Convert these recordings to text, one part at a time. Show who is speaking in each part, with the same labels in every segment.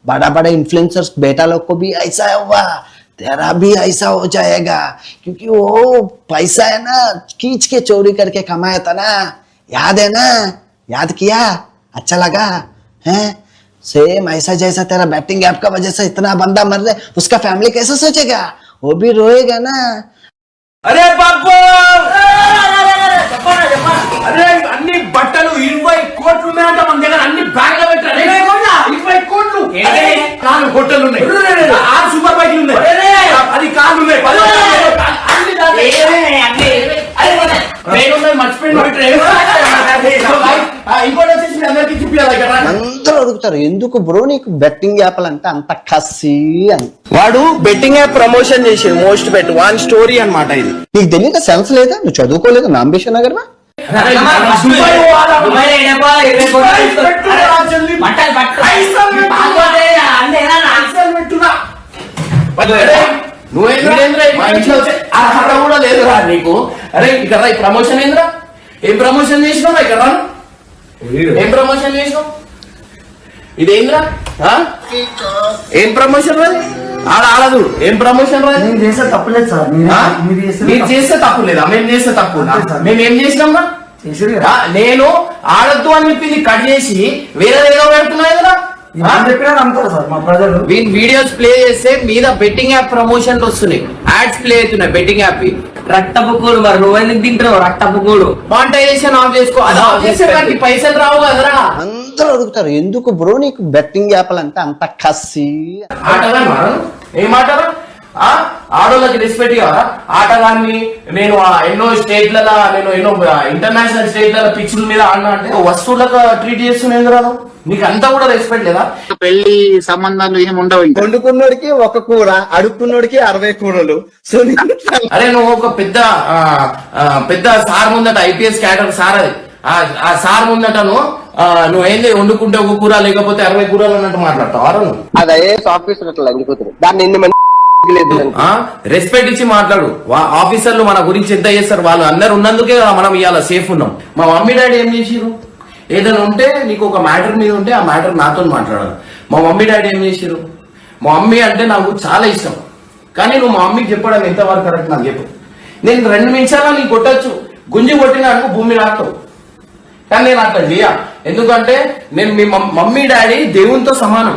Speaker 1: बड़ा बड़ा इन्फ्लुएंसर्स बेटा लोग को भी ऐसा हुआ, तेरा भी ऐसा हो जाएगा, क्योंकि वो पैसा है ना खींच के चोरी करके कमाया था ना, याद है ना, याद किया, अच्छा लगा है। सेम ऐसा जैसा तेरा बैटिंग ऐप का वजह से इतना बंदा मर रहा है, उसका फैमिली कैसे सोचेगा, वो भी रोएगा ना।
Speaker 2: अरे बाबू, अरे अन्नी बట్టలు 20 కోట్లు ఉన్నాయంట మన దగ్గర, అన్ని బ్యాగ్ లో పెట్టారు. 20 కోట్లు కాదు, హోటల్ ఉన్నాయి, 6 సూపర్ బైక్లు ఉన్నాయి, 10 కార్లు ఉన్నాయి, ఇంకోటి వచ్చేసి మీ అందరికీ చూపించాలి కదా.
Speaker 1: అందరూ అడుగుతారు ఎందుకు బ్రో నీకు బెట్టింగ్ యాప్లు అంటే అంత కసి అని.
Speaker 2: వాడు బెట్టింగ్ యాప్ ప్రమోషన్ చేసి మోస్ట్ బెట్ వన్ స్టోరీ అన్నమాట. ఇది
Speaker 1: నీకు తెలియక సెన్స్ లేదా, నువ్వు చదువుకోలేదు నా అంబిషన్ నగర్ మా.
Speaker 2: అర్హత కూడా లేదురా నీకు. అరే ఇక్కడ ప్రమోషన్ ఏంద్రా, ఏం ప్రమోషన్ చేసినావు ఇక్కడ, ఏం ప్రమోషన్ చేసినావు, ఇదేంద్రా ఏం ప్రమోషన్ రాదు, ఆడదు ఏం ప్రమోషన్ రాదు.
Speaker 3: నేను చేస్తే తప్పులేదు సార్,
Speaker 2: మీరు చేస్తే తప్పు లేదా, మేము చేస్తే తప్పు, మేము ఏం చేసినాం. నేను ఆడద్దు అని చెప్పింది కట్ చేసి వేరే ఏదో పెడుతున్నాయి కదా. వీడియోస్ ప్లే చేస్తే మీద బెట్టింగ్ యాప్ ప్రమోషన్ వస్తున్నాయి, యాడ్స్ ప్లే అవుతున్నాయి బెట్టింగ్ యాప్.
Speaker 3: రక్తపుకోడు మరి నువ్వెందుకు తింటావు, రక్తపుకోడు
Speaker 2: మానిటైజేషన్ ఆఫ్ చేసుకో, అది ఆఫ్ చేసే పైసలు రావు కదరా.
Speaker 1: అందరూ అడుగుతారు ఎందుకు బ్రో నీకు బెట్టింగ్ యాప్లు అంటే అంత కసి.
Speaker 2: ఏమాటారా, ఆడోళ్ళకి రెస్పెక్ట్ కాదా ఆటగాన్ని. నేను ఎన్నో స్టేట్లలో, నేను ఎన్నో ఇంటర్నేషనల్ స్టేట్లలో పిచ్చుల మీద ఆడినా అంటే వస్తువులకు ట్రీట్ చేస్తున్నాయి కదా, నీకు అంతా కూడా రెస్పెక్ట్ లేదా.
Speaker 4: పెళ్లి సంబంధాలు ఏమి ఉండవు.
Speaker 1: వండుకున్నోడికి ఒక కూర, అడుక్కున్నోడికి 60 కూరలు. సో
Speaker 2: అరే నువ్వు ఒక పెద్ద సార్ ముందట, ఐపీఎస్ క్యాడర్ సార్, అది ఆ సార్ ముందట నువ్వు ఏంది వండుకుంటే ఒక కూర లేకపోతే 60 కూరలు అన్నట్టు మాట్లాడతావు.
Speaker 1: అదే ఆఫీసర్ అట్లా లంగిపోతుంది, దాన్ని ఎన్ని మంది
Speaker 2: రెస్పెక్ట్ ఇచ్చి మాట్లాడు. ఆఫీసర్లు మన గురించి ఎంత చేస్తారు, వాళ్ళు అందరు ఉన్నందుకే మనం ఇవాళ సేఫ్ ఉన్నాం. మా మమ్మీ డాడీ ఏం చేసిరు, ఏదైనా ఉంటే నీకు ఒక మ్యాటర్ మీద ఉంటే ఆ మ్యాటర్ నాతో మాట్లాడాలి. మా మమ్మీ డాడీ ఏం చేసిరు, మా మమ్మీ అంటే నాకు చాలా ఇష్టం, కానీ నువ్వు మా మమ్మీకి చెప్పడం ఎంతవరకు కరెక్ట్ నాకు చెప్పు. నేను 2 నిమిషాల్లో నీకు కొట్టచ్చు, గుంజి కొట్టినా అనుకో భూమి రాస్తావు, కానీ నేను అట్లా చేయ. ఎందుకంటే నేను మీ మమ్మీ డాడీ దేవునితో సమానం.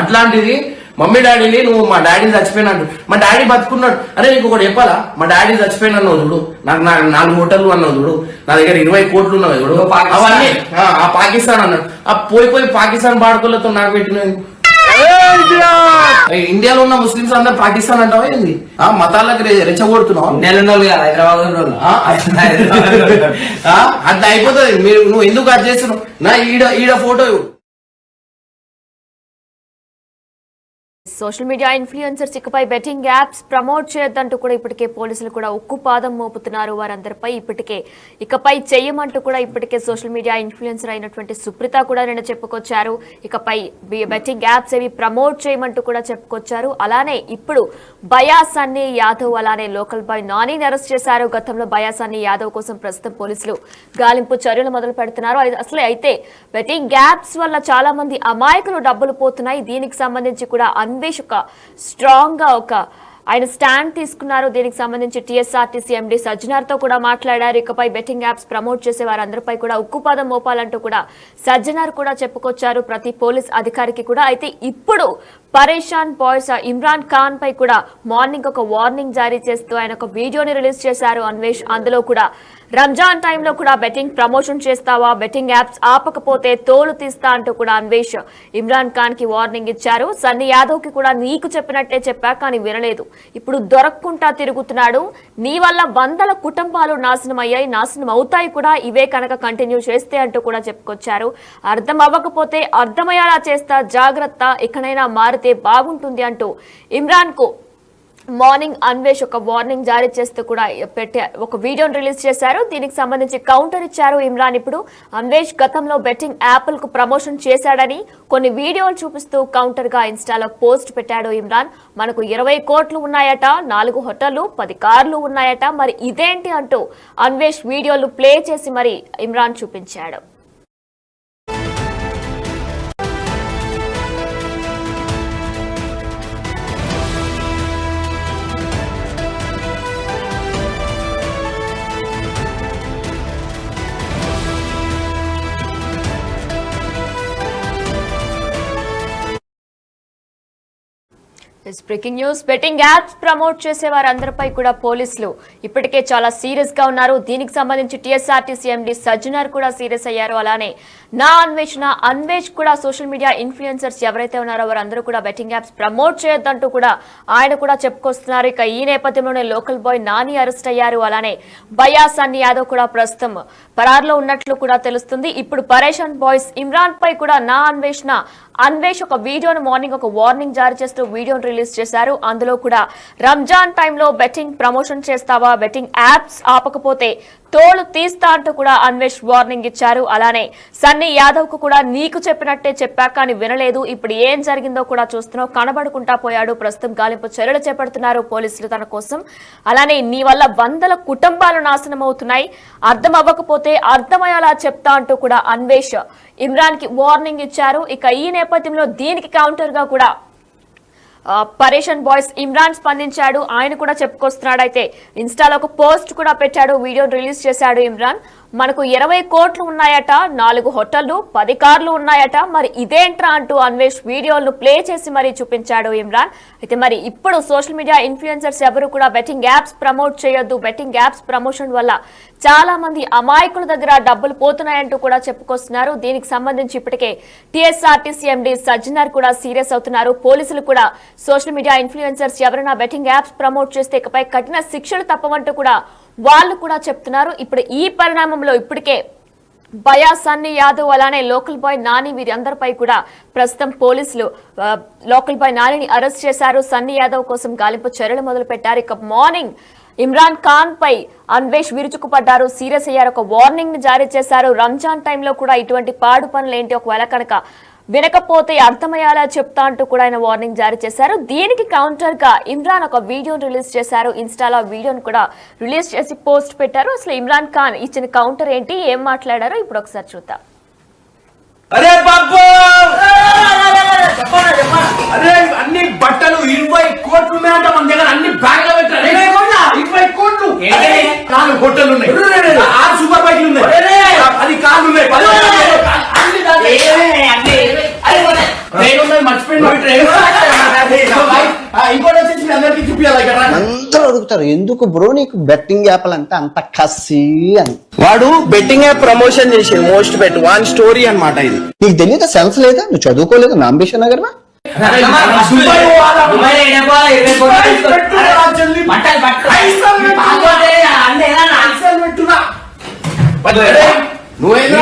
Speaker 2: అట్లాంటిది మమ్మీ డాడీని నువ్వు మా డాడీ చచ్చిపోయినాడు, మా డాడీ బతుకున్నాడు, అరే నీకు ఒకటి చెప్పాలా, మా డాడీ చచ్చిపోయినా అన్నావు చూడు, నాకు 4 హోటళ్ళు అన్నావు చూడు, నా దగ్గర 20 కోట్లు ఉన్నావు చూడు, అవన్నీ ఆ పాకిస్తాన్ అన్నాడు. ఆ పోయి పాకిస్తాన్ బాడుకోలతో నాకు పెట్టినవి. ఇండియాలో ఉన్న ముస్లింస్ అందరు పాకిస్తాన్ అంటావా ఏంది, మతాలకు రెచ్చగొడుతున్నావు. అట్లా అయిపోతుంది. నువ్వు ఎందుకు అది చేస్తున్నావు, నా ఈడ ఫోటో.
Speaker 5: సోషల్ మీడియా ఇన్ఫ్లుయెన్సర్స్ ఇకపై బెట్టింగ్ యాప్స్ ప్రమోట్ చేయొద్దంటూ కూడా ఇప్పటికే పోలీసులు కూడా ఉక్కుపాదం మోపుతున్నారు. వారందరిపై ఇకపై చేయమంటూ కూడా ఇప్పటికే సోషల్ మీడియా ఇన్ఫ్లుయెన్సర్ అయినటువంటి సుప్రీత కూడా నిన్న చెప్పుకొచ్చారు. ఇకపై బెట్టింగ్ యాప్స్ ఏవి ప్రమోట్ చేయమంటూ కూడా చెప్పుకొచ్చారు. అలానే ఇప్పుడు బయాసాన్ని యాదవ్, అలానే లోకల్ బాయ్ నానిని అరెస్ట్ చేశారు. గతంలో బయాసాన్ని యాదవ్ కోసం ప్రస్తుతం పోలీసులు గాలింపు చర్యలు మొదలు పెడుతున్నారు. అసలే అయితే బెట్టింగ్ యాప్స్ వల్ల చాలా మంది అమాయకులు డబ్బులు పోతున్నాయి. దీనికి సంబంధించి కూడా అన్వేష్ ఒక స్ట్రాంగ్ గా ఆయన స్టాండ్ తీసుకున్నారు. దీనికి సంబంధించి టీఎస్ఆర్టీసీ ఎండీ సజ్జనార్ తో కూడా మాట్లాడారు. ఇకపై బెట్టింగ్ యాప్స్ ప్రమోట్ చేసే వారందరిపై కూడా ఉక్కుపాదం మోపాలంటూ కూడా సజ్జనార్ కూడా చెప్పుకొచ్చారు ప్రతి పోలీస్ అధికారికి కూడా. అయితే ఇప్పుడు పరేషాన్ బాయ్స్ ఇమ్రాన్ ఖాన్ పై కూడా మార్నింగ్ ఒక వార్నింగ్ జారీ చేస్తూ ఆయన ఒక వీడియోని రిలీజ్ చేశారు అన్వేష్. అందులో కూడా రంజాన్ టైంలో కూడా బెట్టింగ్ ప్రమోషన్ చేస్తావా, బెట్టింగ్ యాప్స్ ఆపకపోతే తోలు తీస్తా అంటూ కూడా అన్వేష్ ఇమ్రాన్ ఖాన్ కి వార్నింగ్ ఇచ్చారు. సన్నీ యాదవ్ కి కూడా నీకు చెప్పినట్టే చెప్పా కానీ వినలేదు, ఇప్పుడు దొరక్కుంటా తిరుగుతున్నాడు, నీ వల్ల 100 కుటుంబాలు నాశనం అయ్యాయి, నాశనం అవుతాయి కూడా ఇవే కనుక కంటిన్యూ చేస్తే అంటూ కూడా చెప్పుకొచ్చారు. అర్థం అవ్వకపోతే అర్థమయ్యేలా చేస్తా, జాగ్రత్త, ఎక్కడైనా మారితే బాగుంటుంది అంటూ ఇమ్రాన్ కు మార్నింగ్ అన్వేష్ ఒక వార్నింగ్ జారీ చేస్తూ కూడా ఒక వీడియోని రిలీజ్ చేశారు. దీనికి సంబంధించి కౌంటర్ ఇచ్చారు ఇమ్రాన్. ఇప్పుడు అన్వేష్ గతంలో బెట్టింగ్ యాప్లకు ప్రమోషన్ చేశాడని కొన్ని వీడియోలు చూపిస్తూ కౌంటర్ గా ఇన్స్టాలో పోస్ట్ పెట్టాడు ఇమ్రాన్. మనకు 20 కోట్లు ఉన్నాయట, 4 హోటళ్లు, 10 కార్లు ఉన్నాయట, మరి ఇదేంటి అంటూ అన్వేష్ వీడియోలు ప్లే చేసి మరి ఇమ్రాన్ చూపించాడు. Breaking news. Betting apps promote చేసే వారందరిపై కూడా పోలీసులు ఇప్పటికే చాలా సీరియస్ గా ఉన్నారు. దీనికి సంబంధించి టీఎస్ఆర్టీసీ ఎండీ సజ్జనర్ కూడా సీరియస్ అయ్యారు. అలానే నా అన్వేష్ కూడా సోషల్ మీడియా ఇన్ఫ్లుయెన్సర్స్ ఎవరైతే ఉన్నారో వారందరూ కూడా బెట్టింగ్ యాప్స్ ప్రమోట్ చేయొద్దంటూ కూడా ఆయన కూడా చెప్పుకొస్తున్నారు. ఇక ఈ నేపథ్యంలోనే లోకల్ బాయ్ నాని అరెస్ట్ అయ్యారు. అలానే బయ్యా సన్నీ యాదవ్ కూడా ప్రస్తుతం పరారులో ఉన్నట్లు కూడా తెలుస్తుంది. ఇప్పుడు పరేషాన్ బాయ్స్ ఇమ్రాన్ పై కూడా నా అన్వేష్ ఒక వీడియోను మార్నింగ్ ఒక వార్నింగ్ జారీ చేస్తూ వీడియోను రిలీజ్ చేశారు. అందులో కూడా రంజాన్ టైంలో బెట్టింగ్ ప్రమోషన్ చేస్తావా, బెట్టింగ్ యాప్స్ ఆపకపోతే తోలు తీస్తా అంటూ కూడా అన్వేష్ వార్నింగ్ ఇచ్చారు. అలానే సన్నీ యాదవ్ కు కూడా నీకు చెప్పినట్టే చెప్పా కానీ వినలేదు, ఇప్పుడు ఏం జరిగిందో కూడా చూస్తున్నావు, కనబడుకుంటా పోయాడు. ప్రస్తుతం గాలింపు చర్యలు చేపడుతున్నారు పోలీసులు తన కోసం. అలానే నీ వల్ల వందల కుటుంబాలు నాశనం అవుతున్నాయి, అర్థం అవ్వకపోతే అర్థమయ్యేలా చెప్తా అంటూ కూడా అన్వేష్ ఇమ్రాన్ కి వార్నింగ్ ఇచ్చారు. ఇక ఈ నేపథ్యంలో దీనికి కౌంటర్ గా కూడా పరేషాన్ బాయ్స్ ఇమ్రాన్ స్పందించాడు. ఆయన కూడా చెప్పుకొస్తున్నాడు. అయితే ఇన్స్టాలో ఒక పోస్ట్ కూడా పెట్టాడు, వీడియో రిలీజ్ చేశాడు ఇమ్రాన్. మనకు 20 కోట్లు ఉన్నాయట, 4 హోటళ్లు, 10 కార్లు ఉన్నాయట, మరి ఇదేంట్రా అంటూ అన్వేష్ వీడియోలను ప్లే చేసి మరీ చూపించాడు ఇమ్రాన్. అయితే మరి ఇప్పుడు సోషల్ మీడియా ఇన్ఫ్లుయెన్సర్స్ ఎవరు కూడా బెట్టింగ్ యాప్స్ ప్రమోట్ చేయొద్దు, బెట్టింగ్ యాప్స్ ప్రమోషన్ వల్ల చాలా మంది అమాయకుల దగ్గర డబ్బులు పోతున్నాయంటూ కూడా చెప్పుకొస్తున్నారు. దీనికి సంబంధించి ఇప్పటికే టీఎస్ఆర్టీసీ ఎండీ సజ్జనర్ కూడా సీరియస్ అవుతున్నారు. పోలీసులు కూడా సోషల్ మీడియా ఇన్ఫ్లుయెన్సర్స్ ఎవరైనా బెట్టింగ్ యాప్స్ ప్రమోట్ చేస్తే ఇకపై కఠిన శిక్షలు తప్పవంటూ కూడా వాళ్ళు కూడా చెప్తున్నారు. ఇప్పుడు ఈ పరిణామంలో ఇప్పటికే బయ్యా సన్నీ యాదవ్ అలానే లోకల్ బాయ్ నాని వీరందరిపై కూడా ప్రస్తుతం పోలీసులు లోకల్ బాయ్ నానిని అరెస్ట్ చేశారు. సన్నీ యాదవ్ కోసం గాలింపు చర్యలు మొదలు పెట్టారు. ఇక మార్నింగ్ ఇమ్రాన్ ఖాన్ పై అన్వేష్ విరుచుకుపడ్డారు, సీరియస్ అయ్యారు, ఒక వార్నింగ్ ని జారీ చేశారు. రంజాన్ టైంలో కూడా ఇటువంటి పాడు పనులు ఏంటి, ఒకవేళ కనుక వినకపోతే అర్థమయ్యేలా చెప్తా అంటూ కూడా ఆయన వార్నింగ్ జారీ చేశారు. దీనికి కౌంటర్ గా ఇమ్రాన్ ఒక వీడియోను రిలీజ్ చేశారు. ఇన్స్టాలో వీడియోను కూడా రిలీజ్ చేసి పోస్ట్ పెట్టారు. అసలు ఇమ్రాన్ ఖాన్ ఇచ్చిన కౌంటర్ ఏంటి, ఏం మాట్లాడారో ఇప్పుడు ఒకసారి చూద్దాం.
Speaker 2: అరే బాబు, అరే అన్ని బట్టలు 20 కోట్లు ఉన్నాయంట మన దగ్గర, అన్ని బ్యాగ్ లో పెట్టారు. 20 కోట్లు, 4 హోటళ్ళు ఉన్నాయి, 6 సూపర్ బైక్లు ఉన్నాయి, 10 కార్లు ఉన్నాయి, 10 ఇంకోటి వచ్చేసి మీ అందరికీ చూపించాలి.
Speaker 1: అందరూ అడుగుతారు ఎందుకు బ్రో నీకు బెట్టింగ్ యాప్లు అంటే అంత కసి అని.
Speaker 6: వాడు బెట్టింగ్ యాప్ ప్రమోషన్ చేసి మోస్ట్ బెట్ వన్ స్టోరీ అన్నమాట. ఇది
Speaker 1: నీకు తెలియదు, సెన్స్ లేదా, నువ్వు చదువుకోలేదు నా అంబిషన్ నగర్
Speaker 2: నువ్వేంద్ర